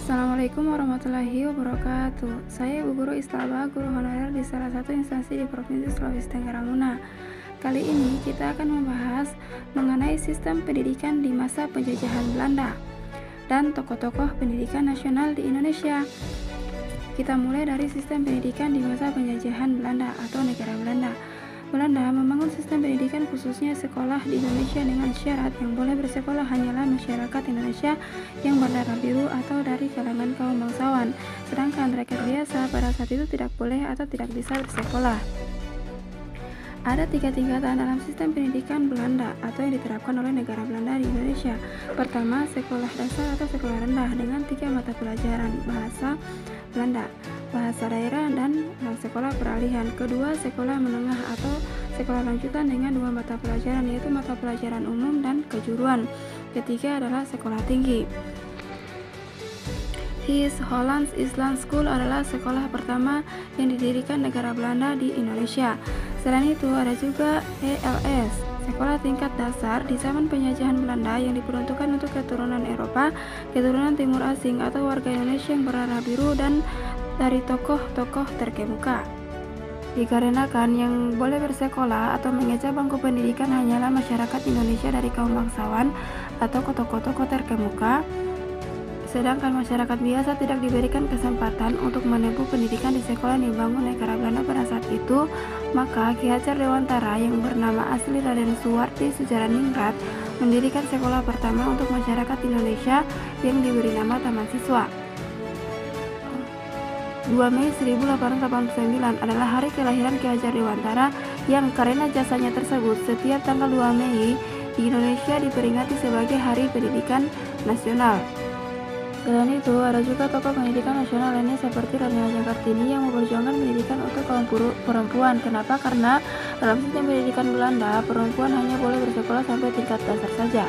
Assalamualaikum warahmatullahi wabarakatuh. Saya Ibu Guru Istalba, guru honorer di salah satu instansi di Provinsi Sulawesi Tenggara Muna. Kali ini kita akan membahas mengenai sistem pendidikan di masa penjajahan Belanda dan tokoh-tokoh pendidikan nasional di Indonesia. Kita mulai dari sistem pendidikan di masa penjajahan Belanda atau negara Belanda. Belanda membangun sistem pendidikan khususnya sekolah di Indonesia dengan syarat yang boleh bersekolah hanyalah masyarakat Indonesia yang berdarah biru atau dari kalangan kaum bangsawan, sedangkan rakyat biasa pada saat itu tidak boleh atau tidak bisa bersekolah. Ada 3 tingkatan dalam sistem pendidikan Belanda atau yang diterapkan oleh negara Belanda di Indonesia. Pertama, sekolah dasar atau sekolah rendah dengan 3 mata pelajaran bahasa Belanda, bahasa daerah, dan sekolah peralihan. Kedua, sekolah menengah atau sekolah lanjutan dengan 2 mata pelajaran yaitu mata pelajaran umum dan kejuruan. Ketiga adalah sekolah tinggi. East Hollands Island School adalah sekolah pertama yang didirikan negara Belanda di Indonesia. Selain itu ada juga ELS, sekolah tingkat dasar di zaman penjajahan Belanda yang diperuntukkan untuk keturunan Eropa, keturunan Timur Asing atau warga Indonesia yang berdarah biru dan dari tokoh-tokoh terkemuka. Dikarenakan yang boleh bersekolah atau mengejar bangku pendidikan hanyalah masyarakat Indonesia dari kaum bangsawan atau tokoh-tokoh terkemuka, sedangkan masyarakat biasa tidak diberikan kesempatan untuk menempuh pendidikan di sekolah yang dibangun negara Belanda pada saat itu, maka Ki Hajar Dewantara yang bernama asli Raden Suwardi Sudjaranningrat mendirikan sekolah pertama untuk masyarakat Indonesia yang diberi nama Taman Siswa. 2 Mei 1889 adalah hari kelahiran Ki Hajar Dewantara yang karena jasanya tersebut setiap tanggal 2 Mei di Indonesia diperingati sebagai Hari Pendidikan Nasional. Selain itu, ada juga tokoh pendidikan nasional lainnya seperti Raden Ajeng Kartini yang memperjuangkan pendidikan untuk kaum perempuan. Kenapa? Karena dalam sistem pendidikan Belanda, perempuan hanya boleh bersekolah sampai tingkat dasar saja.